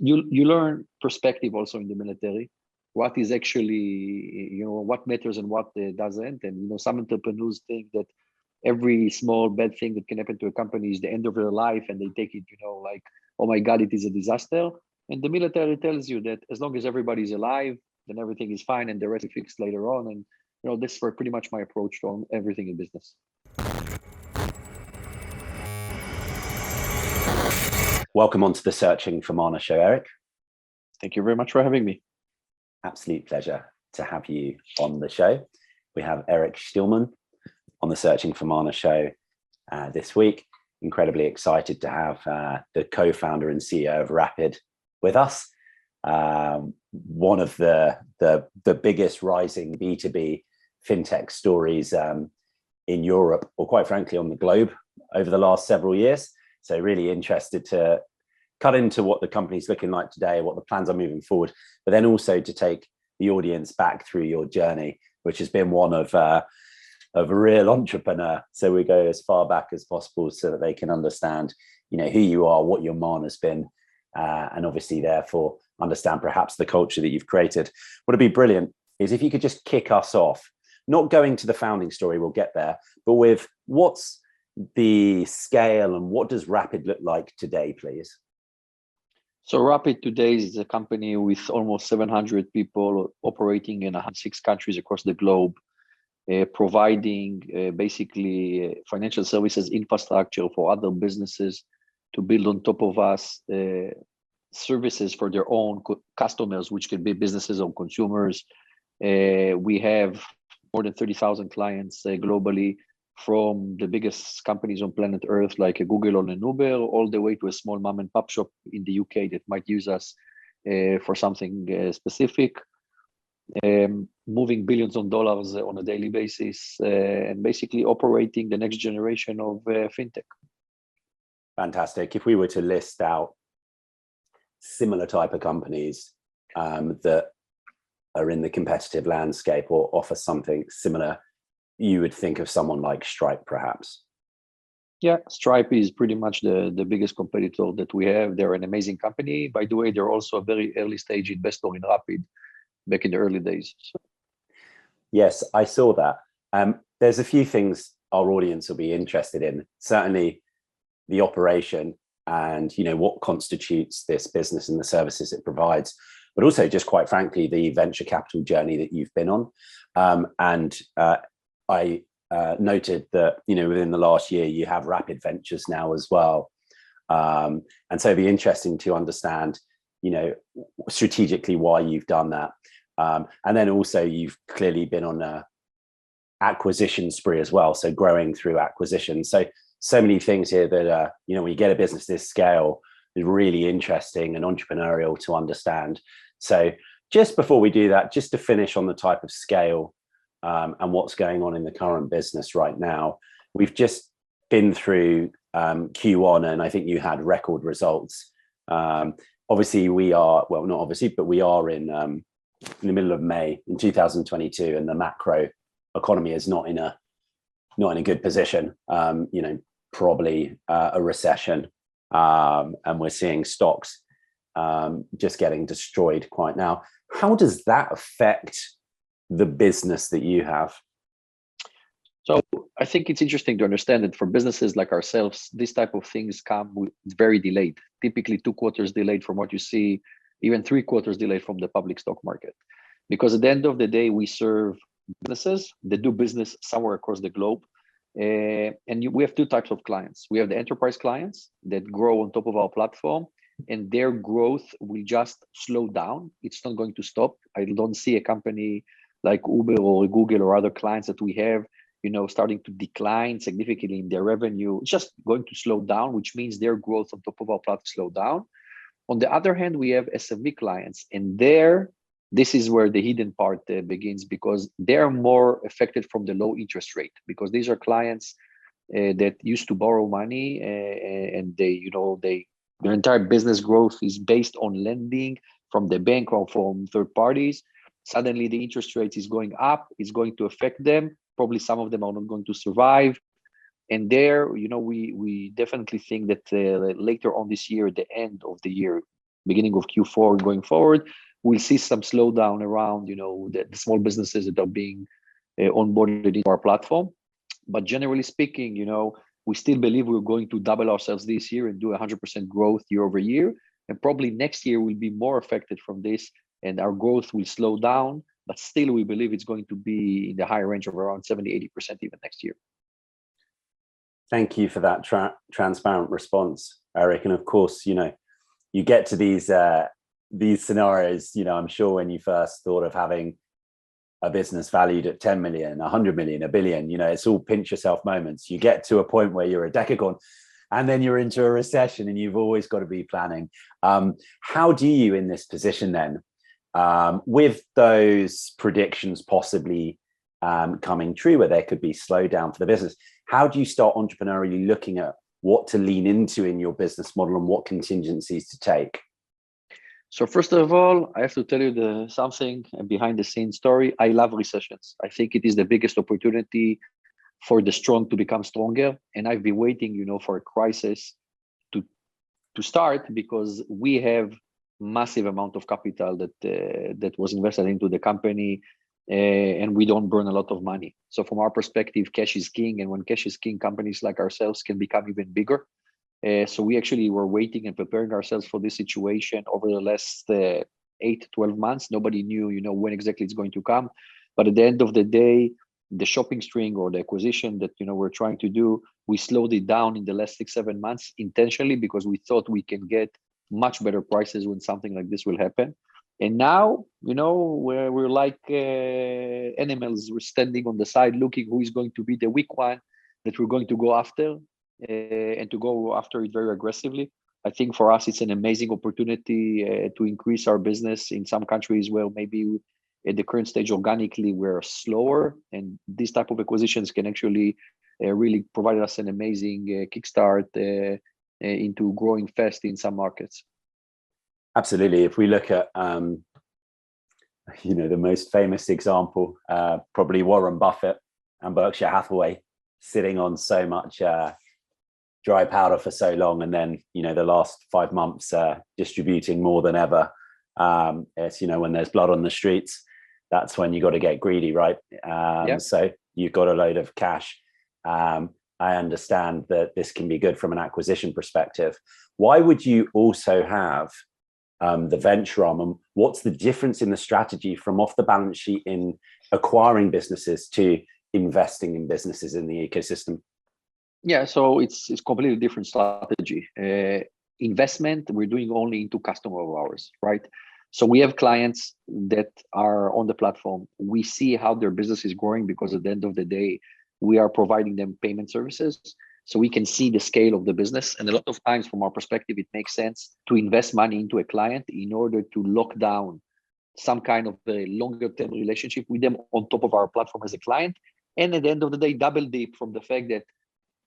you learn perspective also in the military. What is actually, what matters and what doesn't. And some entrepreneurs think that every small bad thing that can happen to a company is the end of their life, and they take it, like, oh my God, it is a disaster. And the military tells you that as long as everybody's alive, then everything is fine, and the rest is fixed later on. And this was pretty much my approach to everything in business. Welcome onto the Searching for Mana show, Arik. Thank you very much for having me. Absolute pleasure to have you on the show. We have Arik Shtilman on the Searching for Mana show this week. Incredibly excited to have the co-founder and CEO of Rapyd with us. One of the biggest rising B2B fintech stories in Europe, or quite frankly on the globe, over the last several years. So really interested to cut into what the company's looking like today, what the plans are moving forward, but then also to take the audience back through your journey, which has been one of a real entrepreneur. So we go as far back as possible so that they can understand, who you are, what your mana has been, and obviously therefore understand perhaps the culture that you've created. What would be brilliant is if you could just kick us off, not going to the founding story, we'll get there, but with what's the scale and what does Rapyd look like today, please? So Rapyd today is a company with almost 700 people operating in 106 countries across the globe, providing basically financial services infrastructure for other businesses to build on top of us, services for their own customers, which can be businesses or consumers. We have more than 30,000 clients globally, from the biggest companies on planet Earth like a Google or an Uber, all the way to a small mom and pop shop in the UK that might use us for something specific. Moving billions of dollars on a daily basis, and basically operating the next generation of fintech. Fantastic. If we were to list out similar type of companies that are in the competitive landscape or offer something similar, you would think of someone like Stripe, perhaps. Yeah, Stripe is pretty much the biggest competitor that we have. They're an amazing company. By the way, they're also a very early stage investor in Rapyd back in the early days. So. Yes, I saw that. There's a few things our audience will be interested in. Certainly the operation and what constitutes this business and the services it provides, but also just quite frankly, the venture capital journey that you've been on. I noted that, within the last year, you have Rapyd Ventures now as well. And so it'd be interesting to understand, strategically why you've done that. And then also you've clearly been on a acquisition spree as well. So growing through acquisition. So many things here that, when you get a business this scale, is really interesting and entrepreneurial to understand. So just before we do that, just to finish on the type of scale and what's going on in the current business right now. We've just been through Q1, and I think you had record results. Obviously, we are, well, not obviously, but we are in the middle of May in 2022, and the macro economy is not in a good position. Probably a recession, and we're seeing stocks just getting destroyed quite now. How does that affect the business that you have? So I think it's interesting to understand that for businesses like ourselves, this type of things come with very delayed, typically 2 quarters delayed from what you see, even 3 quarters delayed from the public stock market. Because at the end of the day, we serve businesses that do business somewhere across the globe. And we have 2 types of clients. We have the enterprise clients that grow on top of our platform, and their growth will just slow down. It's not going to stop. I don't see a company like Uber or Google or other clients that we have, starting to decline significantly in their revenue. It's just going to slow down, which means their growth on top of our platform slow down. On the other hand, we have SMB clients, and this is where the hidden part begins, because they're more affected from the low interest rate, because these are clients that used to borrow money, and their entire business growth is based on lending from the bank or from third parties. Suddenly the interest rate is going up, it's going to affect them. Probably some of them are not going to survive. And there, we definitely think that later on this year, the end of the year, beginning of Q4 going forward, we'll see some slowdown around, the small businesses that are being onboarded into our platform. But generally speaking, we still believe we're going to double ourselves this year and do 100% growth year over year. And probably next year will be more affected from this, and our growth will slow down. But still, we believe it's going to be in the higher range of around 70, 80% even next year. Thank you for that transparent response, Arik. And of course, you get to these scenarios, I'm sure when you first thought of having a business valued at 10 million, 100 million, a billion, it's all pinch yourself moments. You get to a point where you're a decagon, and then you're into a recession, and you've always got to be planning. How do you, in this position then, with those predictions possibly coming true, where there could be slowdown for the business, how do you start entrepreneurially looking at what to lean into in your business model and what contingencies to take? So first of all, I have to tell you something behind the scenes story. I love recessions. I think it is the biggest opportunity for the strong to become stronger. And I've been waiting, for a crisis to start, because we have massive amount of capital that was invested into the company, and we don't burn a lot of money. So from our perspective, cash is king. And when cash is king, companies like ourselves can become even bigger. So we actually were waiting and preparing ourselves for this situation over the last 8 to 12 months. Nobody knew, when exactly it's going to come. But at the end of the day, the shopping string or the acquisition that, we're trying to do, we slowed it down in the last 6, 7 months intentionally, because we thought we can get much better prices when something like this will happen. And now, we're like animals. We're standing on the side looking who is going to be the weak one that we're going to go after. And to go after it very aggressively. I think for us, it's an amazing opportunity to increase our business in some countries where maybe at the current stage organically we're slower, and these type of acquisitions can actually really provide us an amazing kickstart into growing fast in some markets. Absolutely. If we look at the most famous example, probably Warren Buffett and Berkshire Hathaway sitting on so much dry powder for so long, and then the last 5 months distributing more than ever. It's when there's blood on the streets, that's when you got to get greedy, right? So you've got a load of cash. I understand that this can be good from an acquisition perspective. Why would you also have the venture arm, and what's the difference in the strategy from off the balance sheet in acquiring businesses to investing in businesses in the ecosystem? Yeah, so it's completely different strategy. Investment, we're doing only into customer of ours, right? So we have clients that are on the platform. We see how their business is growing, because at the end of the day, we are providing them payment services. So we can see the scale of the business. And a lot of times from our perspective, it makes sense to invest money into a client in order to lock down some kind of a longer term relationship with them on top of our platform as a client. And at the end of the day, double dip from the fact that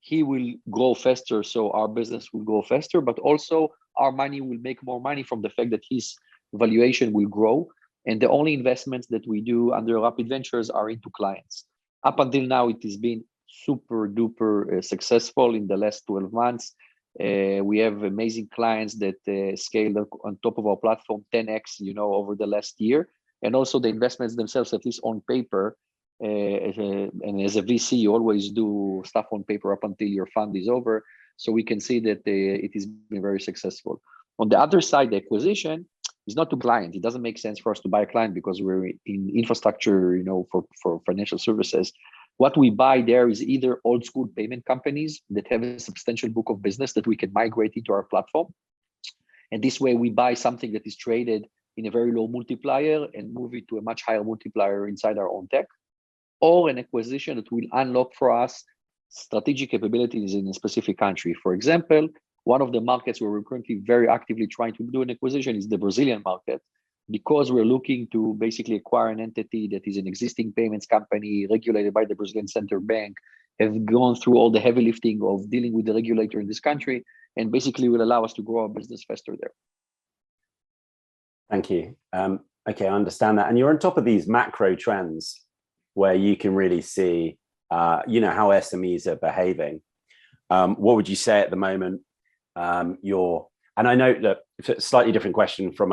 he will grow faster, so our business will grow faster, but also our money will make more money from the fact that his valuation will grow. And the only investments that we do under Rapyd Ventures are into clients. Up until now, it has been super duper successful in the last 12 months. We have amazing clients that scaled on top of our platform 10x, over the last year. And also the investments themselves, at least on paper, and as a VC, you always do stuff on paper up until your fund is over. So we can see that it has been very successful. On the other side, the acquisition is not to client. It doesn't make sense for us to buy a client because we're in infrastructure, for financial services. What we buy there is either old school payment companies that have a substantial book of business that we can migrate into our platform. And this way we buy something that is traded in a very low multiplier and move it to a much higher multiplier inside our own tech, or an acquisition that will unlock for us strategic capabilities in a specific country. For example, one of the markets where we're currently very actively trying to do an acquisition is the Brazilian market, because we're looking to basically acquire an entity that is an existing payments company regulated by the Brazilian Central Bank, have gone through all the heavy lifting of dealing with the regulator in this country, and basically will allow us to grow our business faster there. Thank you. Okay, I understand that. And you're on top of these macro trends where you can really see, how SMEs are behaving. What would you say at the moment your And I know that it's a slightly different question from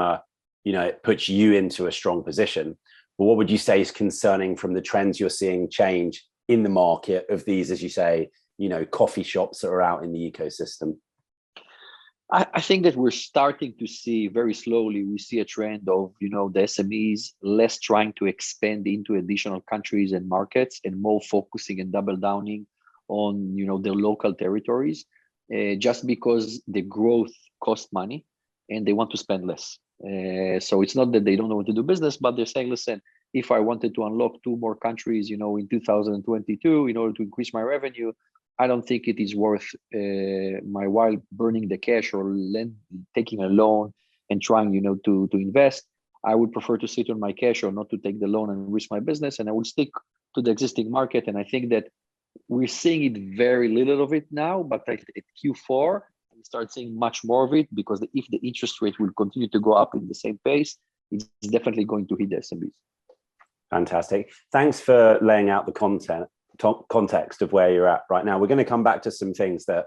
it puts you into a strong position. But what would you say is concerning from the trends you're seeing change in the market of these, as you say, coffee shops that are out in the ecosystem? I think that we're starting to see very slowly, we see a trend of, the SMEs less trying to expand into additional countries and markets and more focusing and double downing on, their local territories, just because the growth costs money and they want to spend less. So it's not that they don't know what to do business, but they're saying, listen, if I wanted to unlock 2 more countries, in 2022, in order to increase my revenue, I don't think it is worth my while burning the cash or taking a loan and trying, to invest. I would prefer to sit on my cash or not to take the loan and risk my business, and I would stick to the existing market. And I think that we're seeing it very little of it now, but at Q4, we start seeing much more of it, because if the interest rate will continue to go up in the same pace, it's definitely going to hit the SMBs. Fantastic. Thanks for laying out the context of where you're at right now. We're going to come back to some things that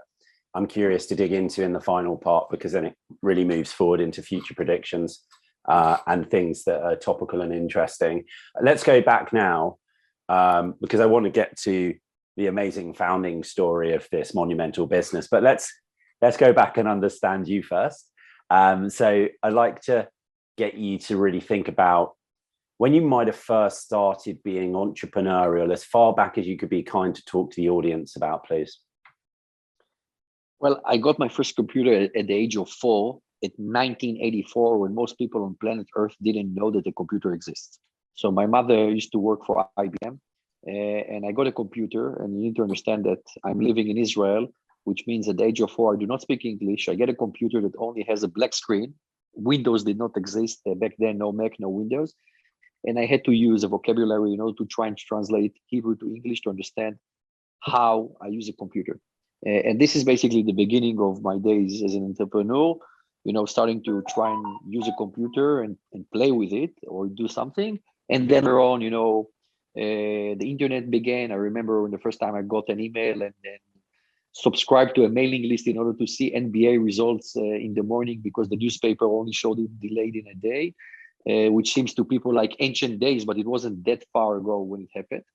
I'm curious to dig into in the final part, because then it really moves forward into future predictions and things that are topical and interesting. Let's go back now, because I want to get to the amazing founding story of this monumental business. But let's go back and understand you first. So I'd like to get you to really think about when you might have first started being entrepreneurial, as far back as you could be kind to talk to the audience about, please. Well, I got my first computer at the age of 4 in 1984, when most people on planet Earth didn't know that a computer exists. So my mother used to work for IBM, and I got a computer, and you need to understand that I'm living in Israel, which means at the age of 4, I do not speak English. I get a computer that only has a black screen. Windows did not exist back then, no Mac, no Windows. And I had to use a vocabulary, to try and translate Hebrew to English to understand how I use a computer. And this is basically the beginning of my days as an entrepreneur, starting to try and use a computer and play with it or do something. And then later on, the internet began. I remember when the first time I got an email and then subscribed to a mailing list in order to see NBA results in the morning, because the newspaper only showed it delayed in a day. Which seems to people like ancient days, but it wasn't that far ago when it happened.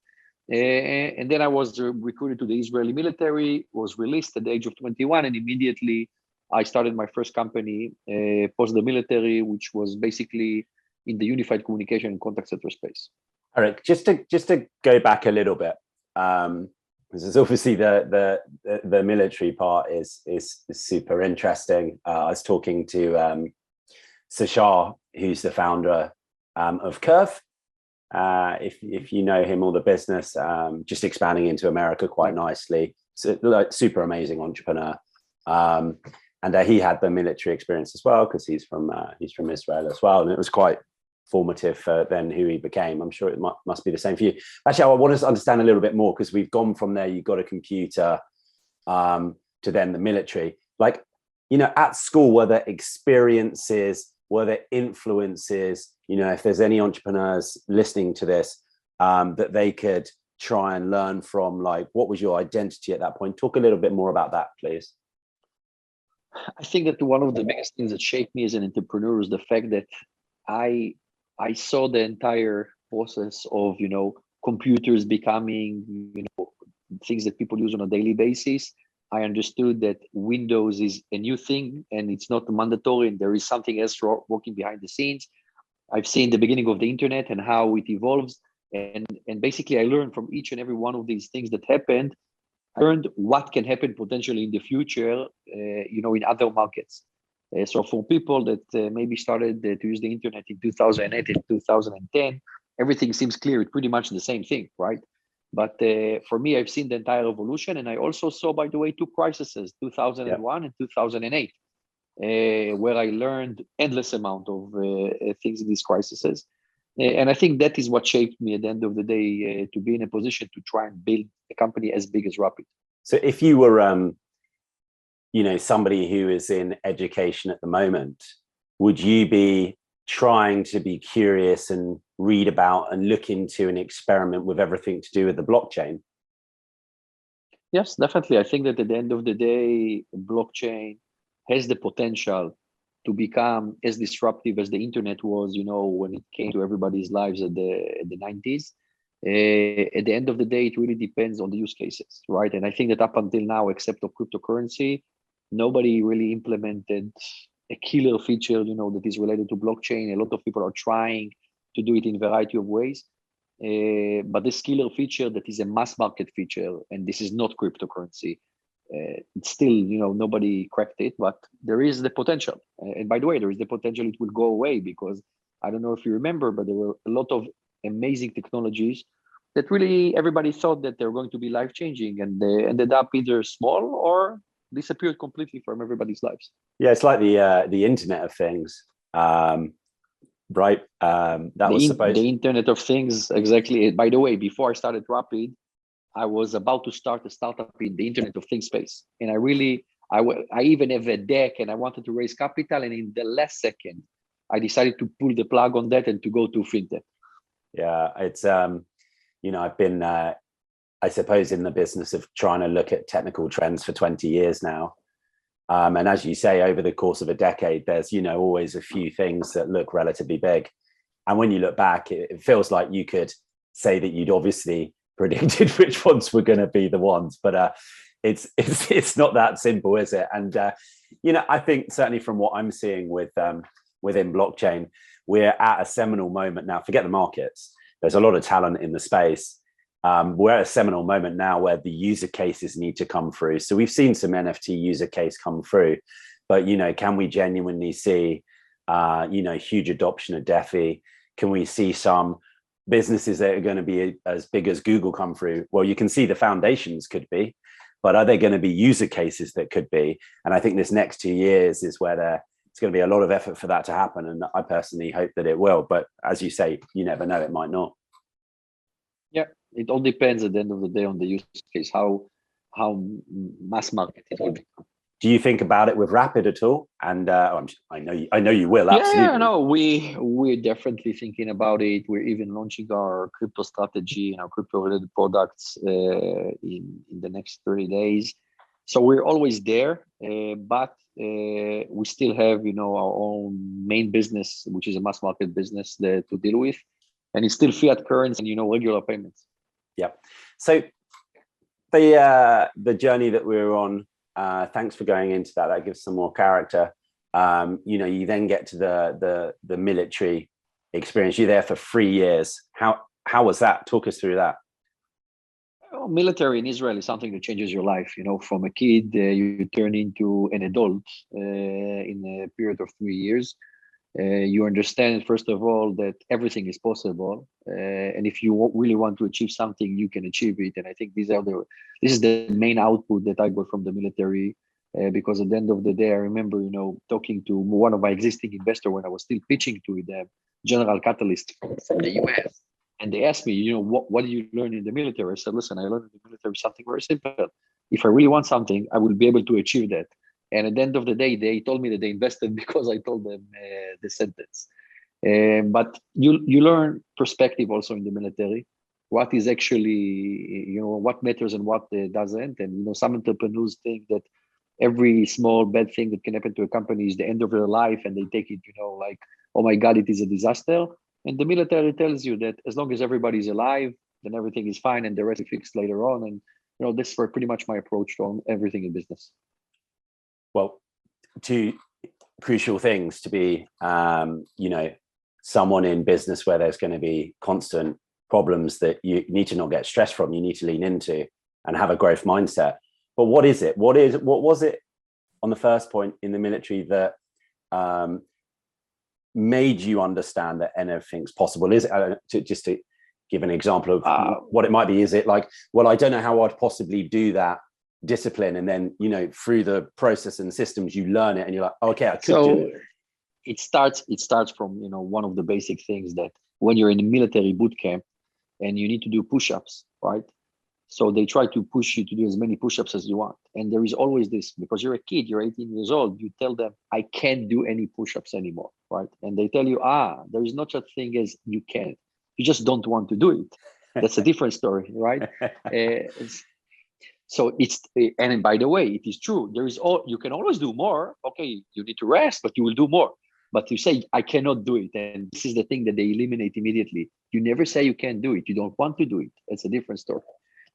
And then I was recruited to the Israeli military, was released at the age of 21, and immediately I started my first company post the military, which was basically in the unified communication and contact center space. Arik, just to go back a little bit, because it's obviously the military part is super interesting. I was talking to Sashar, who's the founder of Curve. If you know him or the business, just expanding into America quite nicely. So, like, super amazing entrepreneur. And he had the military experience as well, because he's from Israel as well. And it was quite formative for then who he became. I'm sure it must be the same for you. Actually, I want us to understand a little bit more, because we've gone from there, you got a computer, to then the military. Like, at school, were there experiences, were there influences, if there's any entrepreneurs listening to this, that they could try and learn from? Like, what was your identity at that point? Talk a little bit more about that, please. I think that one of the biggest things that shaped me as an entrepreneur is the fact that I saw the entire process of, computers becoming, things that people use on a daily basis. I understood that Windows is a new thing and it's not mandatory, and there is something else working behind the scenes. I've seen the beginning of the internet and how it evolves. And basically I learned from each and every one of these things that happened. I learned what can happen potentially in the future, in other markets. So for people that maybe started to use the internet in 2008 and 2010, everything seems clear. It's pretty much the same thing, right? But for me, I've seen the entire evolution. And I also saw, by the way, 2 crises, 2001 and 2008, where I learned endless amount of things in these crises. And I think that is what shaped me at the end of the day to be in a position to try and build a company as big as Rapyd. So if you were, somebody who is in education at the moment, would you be trying to be curious and read about and look into and experiment with everything to do with the blockchain? Yes, definitely. I think that at the end of the day, blockchain, has the potential to become as disruptive as the internet was, when it came to everybody's lives at the 90s. At the end of the day, it really depends on the use cases, right? And I think that up until now, except of cryptocurrency, nobody really implemented a killer feature, that is related to blockchain. A lot of people are trying to do it in a variety of ways. But this killer feature that is a mass market feature, and this is not cryptocurrency, it's still, nobody cracked it, but there is the potential. And by the way, there is the potential it will go away, because I don't know if you remember, but there were a lot of amazing technologies that really everybody thought that they're going to be life-changing, and they ended up either small or disappeared completely from everybody's lives. Yeah, it's like the Internet of Things, right? That was supposed the Internet of Things, exactly. By the way, before I started Rapyd, I was about to start a startup in the Internet of Things space, and I even have a deck, and I wanted to raise capital, and in the last second, I decided to pull the plug on that and to go to fintech. Yeah, it's I've been I suppose in the business of trying to look at technical trends for 20 years now. And as you say, over the course of a decade, there's, always a few things that look relatively big. And when you look back, it feels like you could say that you'd obviously predicted which ones were going to be the ones, but it's not that simple, is it? And, I think certainly from what I'm seeing within blockchain, we're at a seminal moment now. Forget the markets. There's a lot of talent in the space. We're at a seminal moment now where the user cases need to come through. So we've seen some NFT user case come through, but, can we genuinely see, huge adoption of DeFi? Can we see some businesses that are going to be as big as Google come through? Well, you can see the foundations could be, but are there going to be user cases that could be? And I think this next 2 years is where it's going to be a lot of effort for that to happen. And I personally hope that it will. But as you say, you never know, it might not. Yeah, it all depends at the end of the day on the use case, how mass market it will become. Do you think about it with Rapyd at all? And I know you will. Absolutely. Yeah, no, we're definitely thinking about it. We're even launching our crypto strategy and our crypto-related products in the next 30 days. So we're always there, but we still have, our own main business, which is a mass market business to deal with, and it's still fiat currency and regular payments. Yeah. So the journey that we're on. Thanks for going into that. That gives some more character. You then get to the military experience. You're there for 3 years. How was that? Talk us through that. Well, military in Israel is something that changes your life. From a kid, you turn into an adult in a period of 3 years. You understand, first of all, that everything is possible. And if you really want to achieve something, you can achieve it. And I think this is the main output that I got from the military. Because at the end of the day, I remember, talking to one of my existing investors when I was still pitching to them, General Catalyst from the US. And they asked me, what did you learn in the military? I said, listen, I learned in the military something very simple. If I really want something, I will be able to achieve that. And at the end of the day, they told me that they invested because I told them the sentence. But you learn perspective also in the military. What is actually, what matters and what doesn't. And, some entrepreneurs think that every small bad thing that can happen to a company is the end of their life. And they take it, like, oh my God, it is a disaster. And the military tells you that as long as everybody's alive, then everything is fine and the rest is fixed later on. And, this is pretty much my approach to everything in business. Well, two crucial things to be, someone in business where there's going to be constant problems that you need to not get stressed from, you need to lean into and have a growth mindset. But what is it? What was it on the first point in the military that made you understand that anything's possible? Is it, just to give an example of what it might be, is it like, well, I don't know how I'd possibly do that discipline, and then through the process and systems you learn it and you're like, oh, okay, I could do it. It starts from one of the basic things, that when you're in a military boot camp and you need to do push-ups, right? So they try to push you to do as many push-ups as you want, and there is always this, because you're a kid, you're 18 years old, you tell them, I can't do any push-ups anymore, right? And they tell you, there is no such thing as you can't, you just don't want to do it. That's a different story, right? So and by the way, it is true. You can always do more. Okay, you need to rest, but you will do more. But you say, I cannot do it. And this is the thing that they eliminate immediately. You never say you can't do it. You don't want to do it. It's a different story.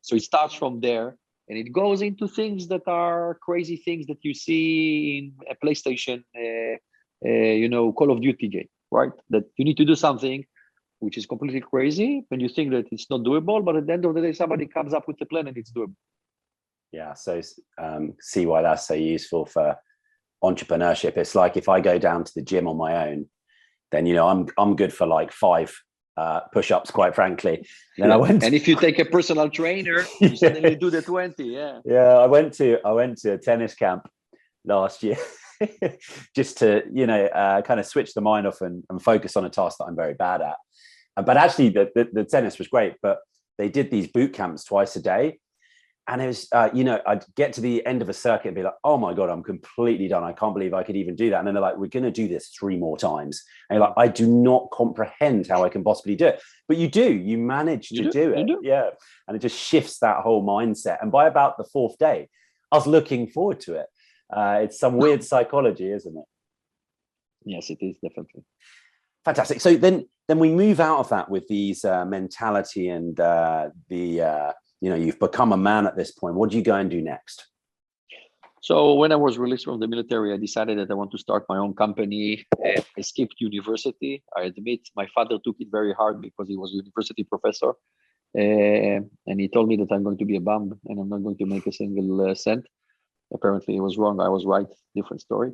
So it starts from there, and it goes into things that are crazy things that you see in a PlayStation, Call of Duty game, right? That you need to do something which is completely crazy, and you think that it's not doable, but at the end of the day, somebody comes up with a plan and it's doable. Yeah, so see why that's so useful for entrepreneurship. It's like if I go down to the gym on my own, then I'm good for like 5 push-ups, quite frankly. Then and if you take a personal trainer, you suddenly do the 20. Yeah. I went to a tennis camp last year just to kind of switch the mind off and focus on a task that I'm very bad at. But actually, the tennis was great. But they did these boot camps twice a day. And it was, I'd get to the end of a circuit and be like, oh my God, I'm completely done. I can't believe I could even do that. And then they're like, we're going to do this 3 more times. And you're like, I do not comprehend how I can possibly do it. But you manage to do it. Yeah. And it just shifts that whole mindset. And by about the 4th day, I was looking forward to it. It's some weird psychology, isn't it? Yes, it is, definitely. Fantastic. So then we move out of that with these mentality and you've become a man at this point. What do you go and do next? So when I was released from the military, I decided that I want to start my own company. I skipped university. I admit my father took it very hard because he was a university professor. And he told me that I'm going to be a bum and I'm not going to make a single cent. Apparently he was wrong. I was right. Different story.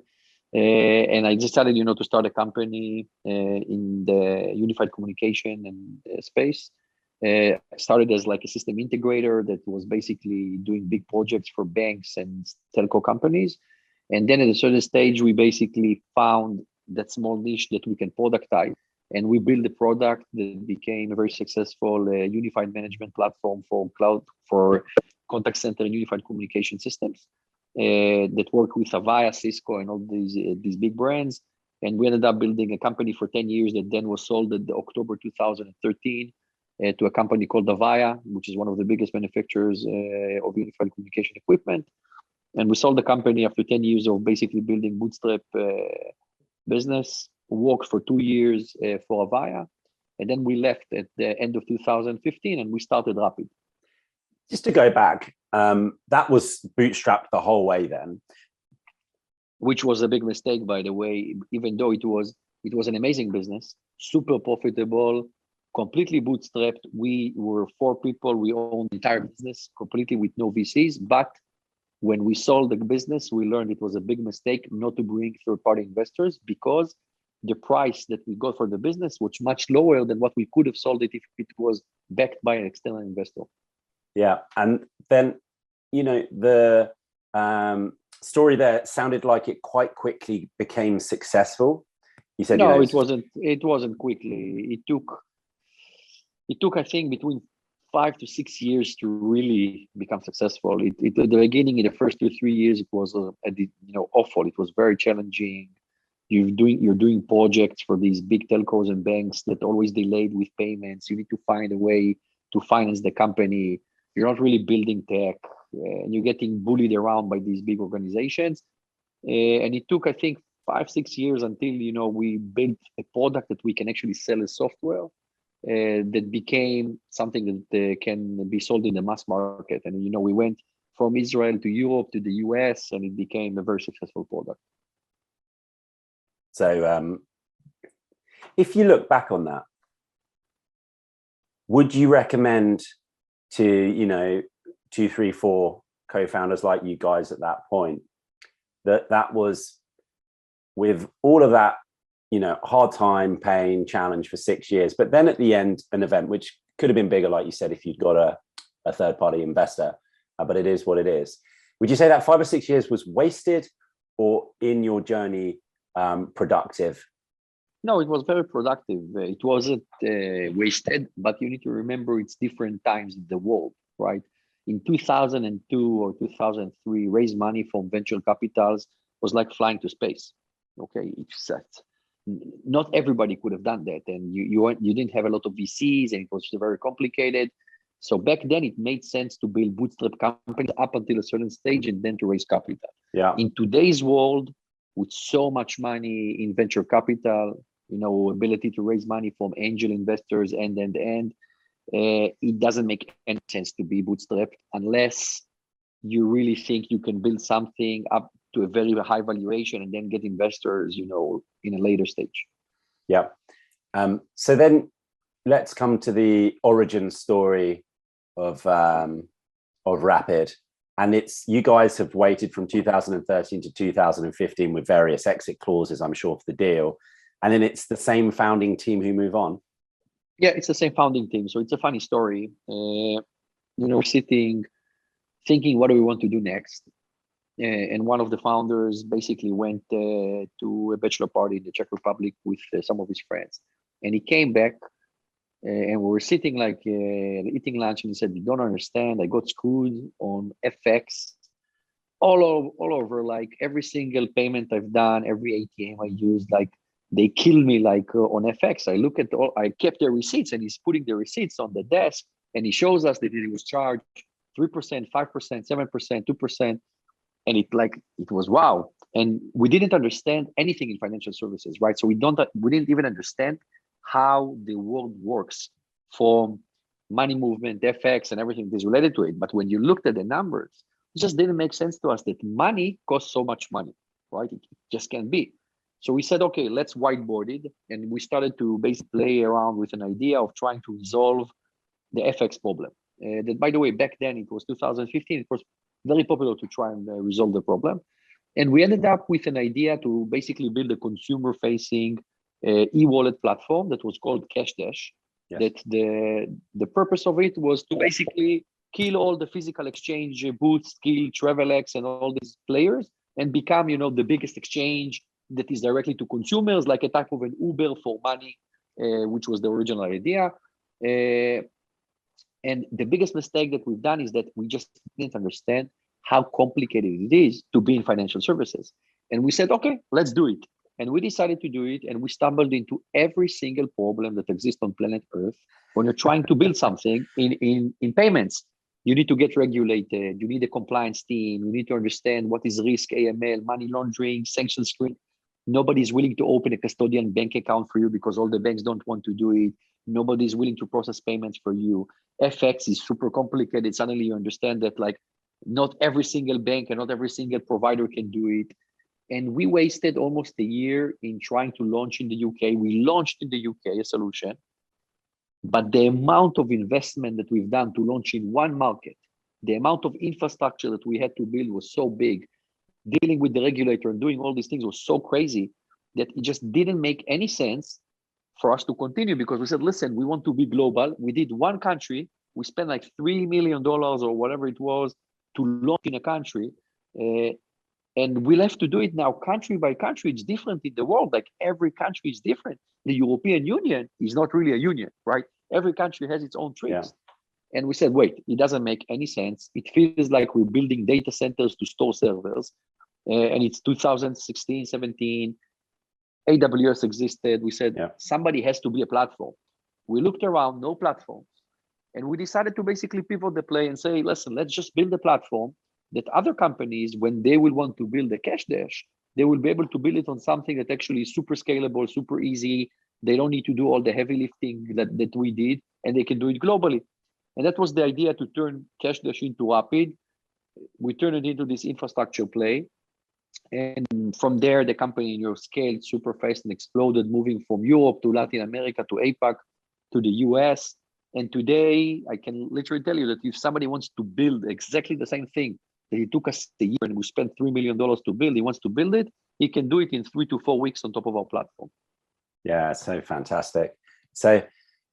And I decided, to start a company in the unified communication and space. I started as like a system integrator that was basically doing big projects for banks and telco companies. And then at a certain stage, we basically found that small niche that we can productize. And we built a product that became a very successful unified management platform for cloud, for contact center and unified communication systems that work with Avaya, Cisco, and all these big brands. And we ended up building a company for 10 years that then was sold in October 2013 to a company called Avaya, which is one of the biggest manufacturers of unified communication equipment. And we sold the company after 10 years of basically building bootstrap business, worked for 2 years for Avaya. And then we left at the end of 2015 and we started Rapyd. Just to go back, that was bootstrapped the whole way then. Which was a big mistake, by the way, even though it was an amazing business, super profitable, completely bootstrapped. We were 4 people. We owned the entire business completely with no VCs. But when we sold the business, we learned it was a big mistake not to bring third-party investors because the price that we got for the business was much lower than what we could have sold it if it was backed by an external investor. Yeah. And then, the story there sounded like it quite quickly became successful. You said, no, it wasn't quickly. It took, I think, between 5 to 6 years to really become successful. At the beginning, in the first 2 or 3 years, it was awful. It was very challenging. You're doing projects for these big telcos and banks that always delayed with payments. You need to find a way to finance the company. You're not really building tech, and you're getting bullied around by these big organizations. And it took, I think, 5, 6 years until we built a product that we can actually sell as software. That became something that can be sold in the mass market. And, we went from Israel to Europe to the US, and it became a very successful product. So if you look back on that, would you recommend to, 2, 3, 4 co-founders like you guys at that point, that was with all of that, hard time, pain, challenge for 6 years, but then at the end, an event which could have been bigger, like you said, if you'd got a third-party investor, but it is what it is. Would you say that 5 or 6 years was wasted, or in your journey productive? No, it was very productive. It wasn't wasted, but you need to remember it's different times in the world, right? In 2002 or 2003, raise money from venture capitals was like flying to space. Okay, it's that. Not everybody could have done that, and you didn't have a lot of VCs, and it was very complicated. So back then it made sense to build bootstrap companies up until a certain stage and then to raise capital. Yeah. In today's world, with so much money in venture capital, ability to raise money from angel investors and it doesn't make any sense to be bootstrapped unless you really think you can build something up to a very high valuation and then get investors, in a later stage. Yeah. So then let's come to the origin story of Rapyd. And it's, you guys have waited from 2013 to 2015 with various exit clauses, I'm sure, for the deal. And then it's the same founding team who move on. Yeah, it's the same founding team. So it's a funny story. Sitting, thinking, what do we want to do next? And one of the founders basically went to a bachelor party in the Czech Republic with some of his friends. And he came back and we were sitting eating lunch, and he said, "You don't understand. I got screwed on FX all over. Like every single payment I've done, every ATM I used, like they killed me on FX. I kept the receipts, and he's putting the receipts on the desk, and he shows us that he was charged 3%, 5%, 7%, 2%. And it was wow. And we didn't understand anything in financial services, right? So we didn't even understand how the world works from money movement, FX, and everything that is related to it. But when you looked at the numbers, it just didn't make sense to us that money costs so much money, right? It just can't be. So we said, okay, let's whiteboard it. And we started to basically play around with an idea of trying to resolve the FX problem. That, by the way, back then, it was 2015, it was very popular to try and resolve the problem. And we ended up with an idea to basically build a consumer-facing e-wallet platform that was called Cash Dash. Yes. That the purpose of it was to basically kill all the physical exchange booths, kill Travelex and all these players, and become, the biggest exchange that is directly to consumers, like a type of an Uber for money, which was the original idea. And the biggest mistake that we've done is that we just didn't understand how complicated it is to be in financial services. And we said, okay, let's do it. And we decided to do it, and we stumbled into every single problem that exists on planet Earth. When you're trying to build something in payments, you need to get regulated, you need a compliance team, you need to understand what is risk, AML, money laundering, sanctions screen. Nobody's willing to open a custodian bank account for you because all the banks don't want to do it. Nobody's willing to process payments for you. FX is super complicated. Suddenly you understand that not every single bank and not every single provider can do it. And we wasted almost a year in trying to launch in the UK. We launched in the UK a solution, but the amount of investment that we've done to launch in one market, the amount of infrastructure that we had to build was so big. Dealing with the regulator and doing all these things was so crazy that it just didn't make any sense for us to continue, because we said, listen, we want to be global. We did one country. We spent $3 million or whatever it was to launch in a country. And we'll have to do it now country by country. It's different in the world. Every country is different. The European Union is not really a union, right? Every country has its own tricks. Yeah. And we said, wait, it doesn't make any sense. It feels like we're building data centers to store servers. And it's 2016, 17. AWS existed. We said, somebody has to be a platform. We looked around, no platforms. And we decided to basically pivot the play and say, listen, let's just build a platform that other companies, when they will want to build a Cash Dash, they will be able to build it on something that actually is super scalable, super easy. They don't need to do all the heavy lifting that we did, and they can do it globally. And that was the idea, to turn Cash Dash into Rapyd. We turned it into this infrastructure play. And from there, the company scaled super fast and exploded, moving from Europe to Latin America to APAC to the US. And today, I can literally tell you that if somebody wants to build exactly the same thing that it took us a year and we spent $3 million to build, he wants to build it, he can do it in 3 to 4 weeks on top of our platform. Yeah, so fantastic. So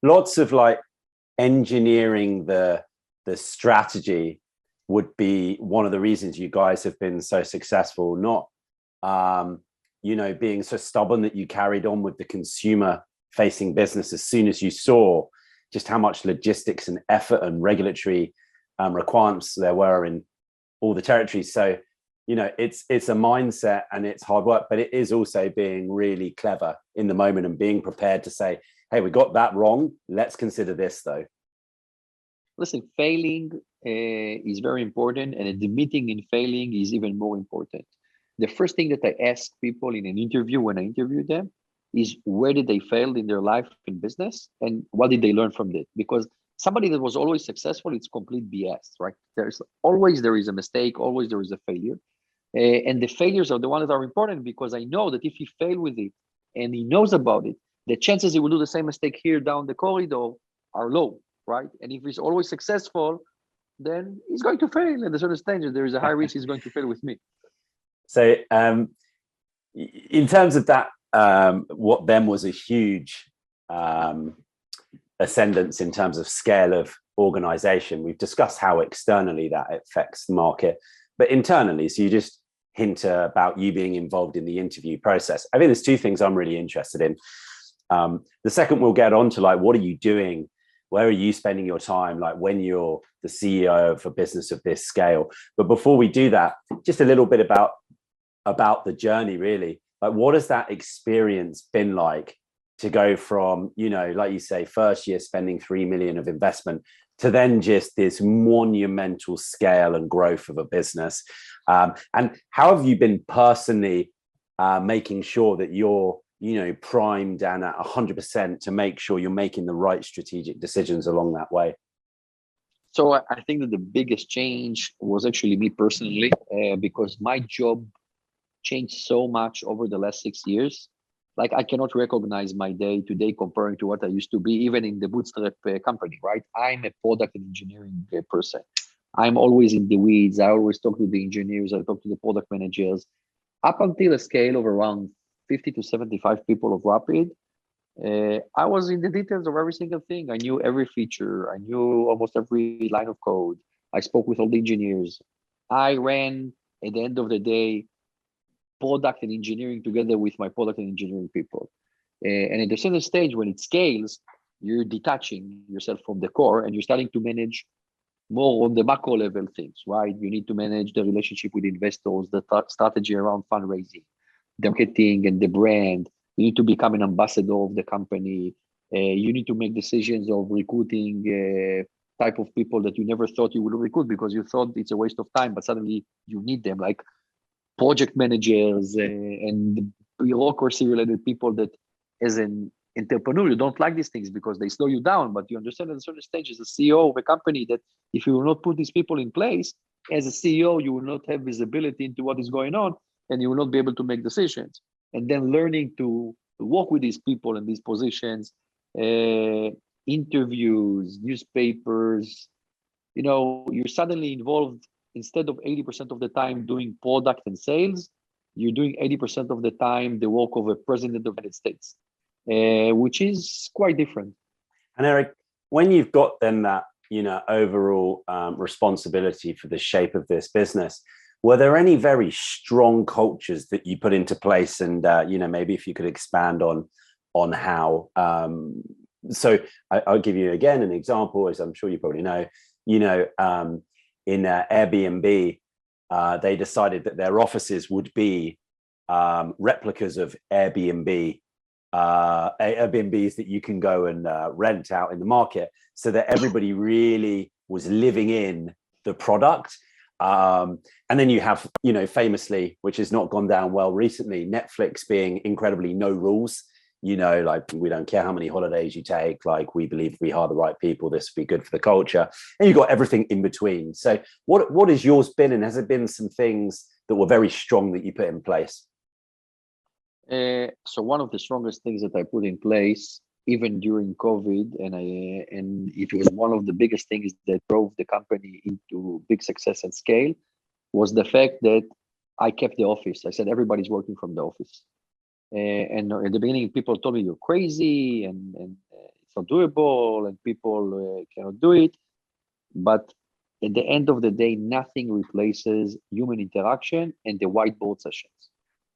lots of engineering the strategy would be one of the reasons you guys have been so successful, not being so stubborn that you carried on with the consumer facing business as soon as you saw just how much logistics and effort and regulatory requirements there were in all the territories. So, it's a mindset and it's hard work, but it is also being really clever in the moment and being prepared to say, hey, we got that wrong. Let's consider this though. Listen, failing is very important, and admitting in failing is even more important. The first thing that I ask people in an interview when I interview them is where did they fail in their life in business and what did they learn from it? Because somebody that was always successful, it's complete BS, right? There is a mistake, always there is a failure. And the failures are the ones that are important because I know that if he failed with it and he knows about it, the chances he will do the same mistake here down the corridor are low, right? And if he's always successful, then he's going to fail at a certain stage. There is a high risk he's going to fail with me. So in terms of that, what then was a huge ascendance in terms of scale of organization. We've discussed how externally that affects the market, but internally, so you just hint about you being involved in the interview process. I think there's two things I'm really interested in. The second we'll get on to, like, what are you doing? Where are you spending your time? Like when you're the CEO of a business of this scale. But before we do that, just a little bit about the journey, really. Like, what has that experience been like to go from, you know, like you say, first year spending 3 million of investment to then just this monumental scale and growth of a business? And how have you been personally making sure that you're, you know, primed and at 100% to make sure you're making the right strategic decisions along that way? So I think that the biggest change was actually me personally, because my job changed so much over the last 6 years. Like, I cannot recognize my day today comparing to what I used to be, even in the bootstrap company, right? I'm a product and engineering person. I'm always in the weeds. I always talk to the engineers. I talk to the product managers. Up until a scale of around 50 to 75 people of Rapyd, I was in the details of every single thing. I knew every feature. I knew almost every line of code. I spoke with all the engineers. I ran, at the end of the day, product and engineering together with my product and engineering people. And at the certain stage, when it scales, you're detaching yourself from the core and you're starting to manage more on the macro level things, right? You need to manage the relationship with investors, the strategy around fundraising, the marketing and the brand. You need to become an ambassador of the company. You need to make decisions of recruiting type of people that you never thought you would recruit because you thought it's a waste of time, but suddenly you need them, like project managers and bureaucracy related people that, as an entrepreneur, you don't like these things because they slow you down, but you understand at a certain stage as a CEO of a company that if you will not put these people in place, as a CEO, you will not have visibility into what is going on and you will not be able to make decisions. And then learning to work with these people in these positions, interviews, newspapers, you know, you're suddenly involved. Instead of 80% of the time doing product and sales, you're doing 80% of the time the work of a president of the United States, which is quite different. And Arik, when you've got then that, you know, overall responsibility for the shape of this business, were there any very strong cultures that you put into place? And you know, maybe if you could expand on how. So I'll give you again an example, as I'm sure you probably know. You know, in Airbnb, they decided that their offices would be replicas of Airbnbs that you can go and rent out in the market, so that everybody really was living in the product. And then you have, you know, famously, which has not gone down well recently, Netflix being incredibly no rules. You know, like, we don't care how many holidays you take. Like, we believe if we hire the right people, this will be good for the culture. And you've got everything in between. So what has yours been? And has it been some things that were very strong that you put in place? So one of the strongest things that I put in place, even during COVID, and it was one of the biggest things that drove the company into big success and scale, was the fact that I kept the office. I said, everybody's working from the office. And at the beginning, people told me you're crazy and it's not doable and people cannot do it. But at the end of the day, nothing replaces human interaction and the whiteboard sessions.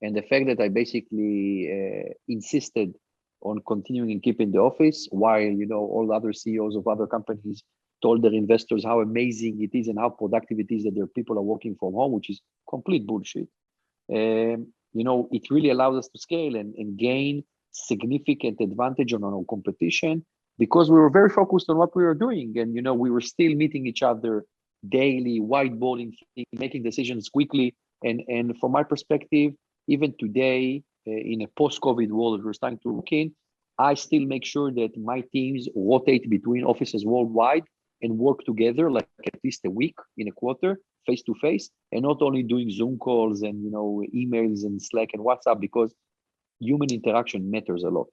And the fact that I basically insisted on continuing and keeping the office while, you know, all other CEOs of other companies told their investors how amazing it is and how productive it is that their people are working from home, which is complete bullshit. You know, it really allows us to scale and gain significant advantage on our competition because we were very focused on what we were doing. And, we were still meeting each other daily, whiteboarding, making decisions quickly. And from my perspective, even today, in a post-COVID world that we're starting to work in, I still make sure that my teams rotate between offices worldwide and work together like at least a week in a quarter, face to face, and not only doing Zoom calls and emails and Slack and WhatsApp, because human interaction matters a lot.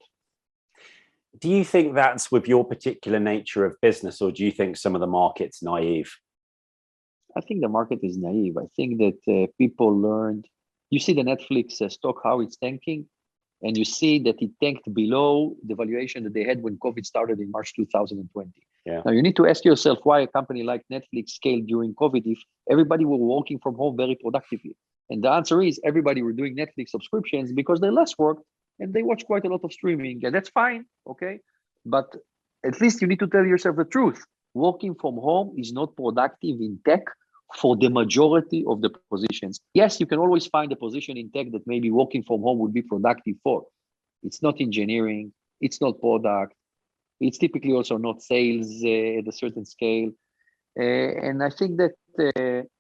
Do you think that's with your particular nature of business, or do you think some of the market's naive? I think the market is naive. I think that people learned. You see the Netflix stock, how it's tanking, and you see that it tanked below the valuation that they had when COVID started in March 2020. Yeah. Now you need to ask yourself why a company like Netflix scaled during COVID if everybody were working from home very productively. And the answer is everybody were doing Netflix subscriptions because they less worked and they watch quite a lot of streaming, and that's fine, okay? But at least you need to tell yourself the truth. Working from home is not productive in tech for the majority of the positions. Yes, you can always find a position in tech that maybe working from home would be productive for. It's not engineering, it's not product, it's typically also not sales at a certain scale. And I think that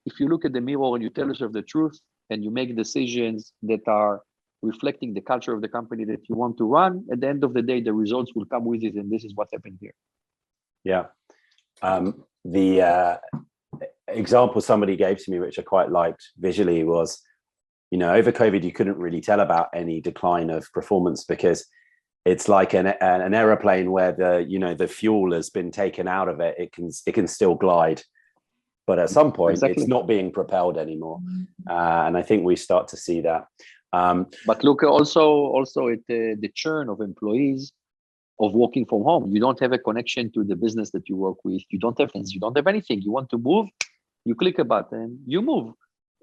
if you look at the mirror and you tell yourself the truth and you make decisions that are reflecting the culture of the company that you want to run, at the end of the day, the results will come with it. And this is what happened here. Yeah. The example somebody gave to me, which I quite liked visually, was, over COVID, you couldn't really tell about any decline of performance because it's like an aeroplane where the fuel has been taken out of it. It can still glide, but at some point It's not being propelled anymore. And I think we start to see that. But look also at the churn of employees of working from home. You don't have a connection to the business that you work with. You don't have things. You don't have anything. You want to move, you click a button, you move.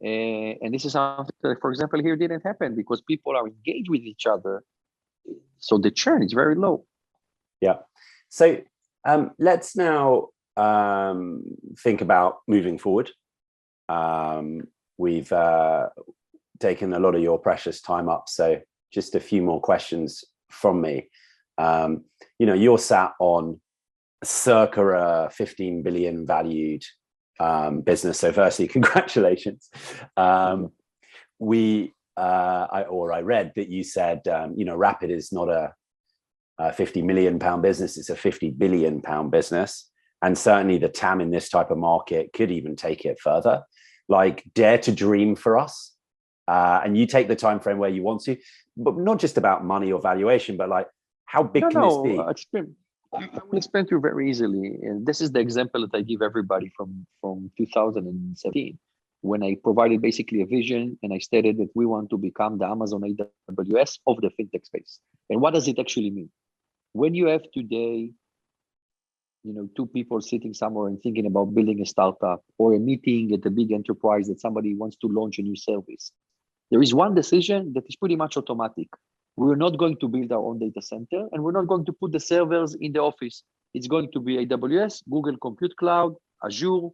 And this is something that, for example, here didn't happen because people are engaged with each other. So the churn is very low. Yeah. So let's now think about moving forward. We've taken a lot of your precious time up. So just a few more questions from me. You're sat on circa 15 billion valued business. So firstly, congratulations. I read that you said, Rapyd is not a 50 million pound business, it's a 50 billion pound business. And certainly the TAM in this type of market could even take it further. Like, dare to dream for us. And you take the time frame where you want to, but not just about money or valuation, but like, how big can this be? I will explain to you very easily. And this is the example that I give everybody from 2017, when I provided basically a vision and I stated that we want to become the Amazon AWS of the fintech space. And what does it actually mean? When you have today, two people sitting somewhere and thinking about building a startup, or a meeting at a big enterprise that somebody wants to launch a new service, there is one decision that is pretty much automatic. We're not going to build our own data center, and we're not going to put the servers in the office. It's going to be AWS, Google Compute Cloud, Azure.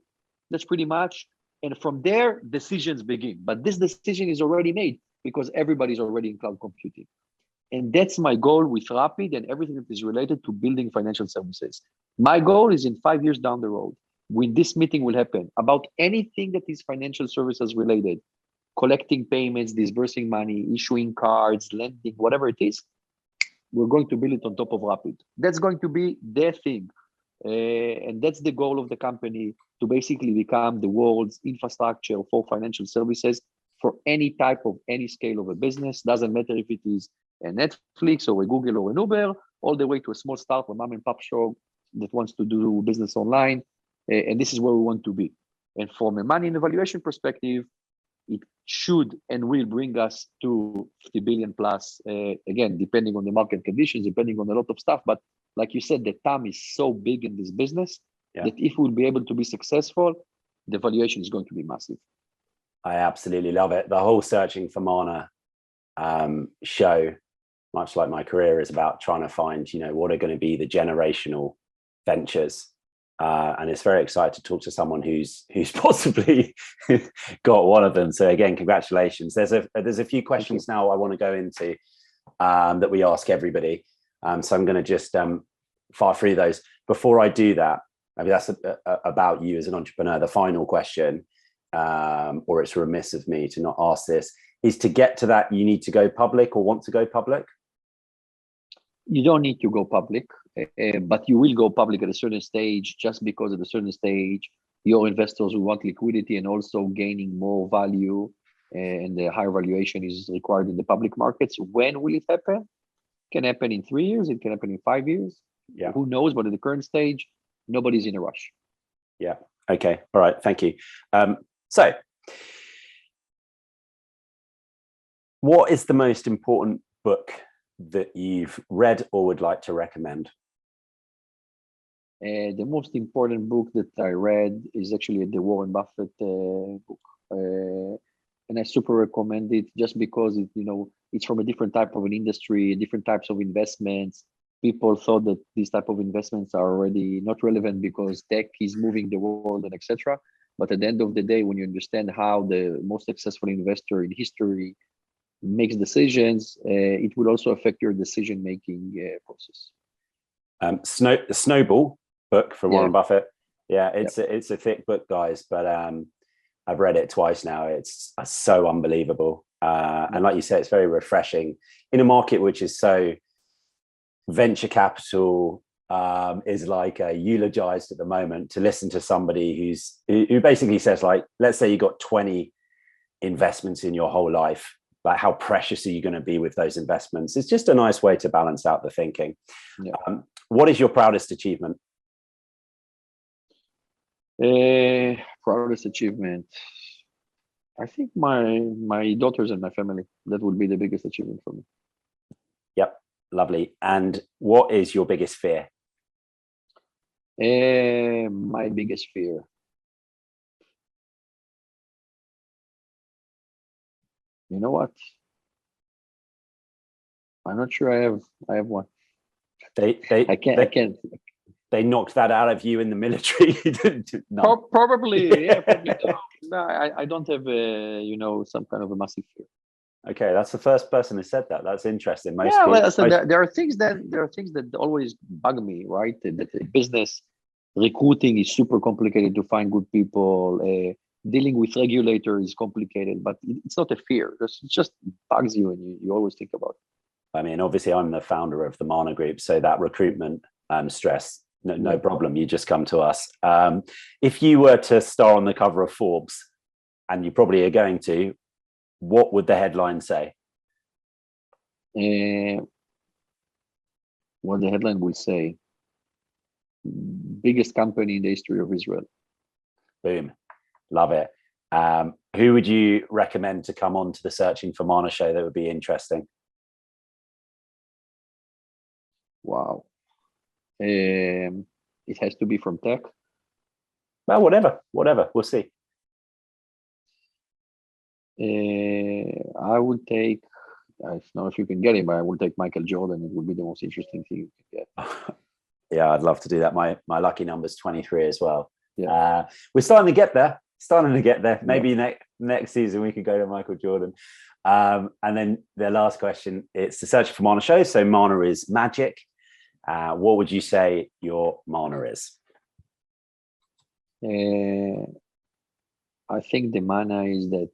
That's pretty much. And from there, decisions begin. But this decision is already made because everybody's already in cloud computing. And that's my goal with Rapyd and everything that is related to building financial services. My goal is in 5 years down the road, when this meeting will happen, about anything that is financial services related, collecting payments, disbursing money, issuing cards, lending, whatever it is, we're going to build it on top of Rapyd. That's going to be their thing. And that's the goal of the company, to basically become the world's infrastructure for financial services for any type of, any scale of a business. Doesn't matter if it is a Netflix or a Google or an Uber, all the way to a small startup, a mom and pop shop that wants to do business online. And this is where we want to be. And from a money and evaluation perspective, it should and will bring us to 50 billion plus, again, depending on the market conditions, depending on a lot of stuff. But like you said, the TAM is so big in this business that if we'll be able to be successful, the valuation is going to be massive. I absolutely love it. The whole Searching for Mana show, much like my career, is about trying to find, what are going to be the generational ventures. And it's very exciting to talk to someone who's possibly got one of them. So again, congratulations. There's a few questions now I want to go into that we ask everybody. So I'm going to just fire through those. Before I do that, I mean, that's about you as an entrepreneur. The final question, or it's remiss of me to not ask this, is to get to that, you need to go public or want to go public? You don't need to go public, but you will go public at a certain stage, just because at a certain stage, your investors will want liquidity and also gaining more value, and the higher valuation is required in the public markets. When will it happen? It can happen in 3 years. It can happen in 5 years. Yeah. Who knows? But at the current stage, nobody's in a rush. Yeah. Okay. All right. Thank you. So what is the most important book that you've read or would like to recommend? The most important book that I read is actually the Warren Buffett book, and I super recommend it, just because it's from a different type of an industry, different types of investments. People thought that these type of investments are already not relevant because tech is moving the world and etc. But at the end of the day, when you understand how the most successful investor in history makes decisions, it will also affect your decision-making process. Snowball book from Warren Buffett. Yeah, it's a thick book, guys, but I've read it twice now. It's so unbelievable. And like you said, it's very refreshing in a market which is so venture capital is like eulogized at the moment, to listen to somebody who basically says, like, let's say you got 20 investments in your whole life. Like, how precious are you going to be with those investments? It's just a nice way to balance out the thinking. Yeah. What is your proudest achievement? Proudest achievement, I think my daughters and my family. That would be the biggest achievement for me. Yep, lovely. And what is your biggest fear? My biggest fear. You know what? I'm not sure I have one. I can't. They knocked that out of you in the military. Probably, yeah. Probably no, I don't have some kind of a massive fear. Okay, that's the first person who said that. That's interesting. There are things that always bug me, right? That business recruiting is super complicated to find good people. Dealing with regulators is complicated, but it's not a fear. It just bugs you, and you always think about it. I mean, obviously, I'm the founder of the Mana Group, so that recruitment stress, no problem. You just come to us. If you were to star on the cover of Forbes, and you probably are going to, what would the headline say? What the headline will say: biggest company in the history of Israel. Boom. Love it. Who would you recommend to come on to the Searching for Mana show that would be interesting? Wow. It has to be from tech. Well, whatever. We'll see. I would take, I don't know if you can get him, but I will take Michael Jordan. It would be the most interesting thing you can get. Yeah, I'd love to do that. My lucky number's 23 as well. Yeah. We're starting to get there. Maybe next season we could go to Michael Jordan. And then the last question, it's the Search for Mana show. So Mana is magic. What would you say your Mana is? I think the Mana is that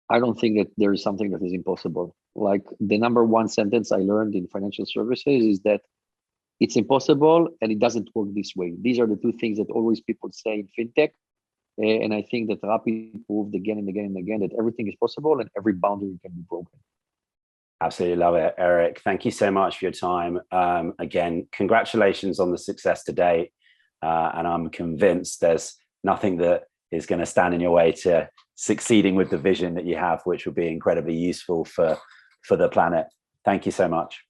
I don't think that there is something that is impossible. Like, the number one sentence I learned in financial services is that it's impossible and it doesn't work this way. These are the two things that always people say in fintech. And I think that Rapyd proved again and again and again that everything is possible and every boundary can be broken. Absolutely love it, Arik. Thank you so much for your time. Again, congratulations on the success today. And I'm convinced there's nothing that is going to stand in your way to succeeding with the vision that you have, which will be incredibly useful for the planet. Thank you so much.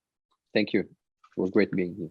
Thank you. It was great being here.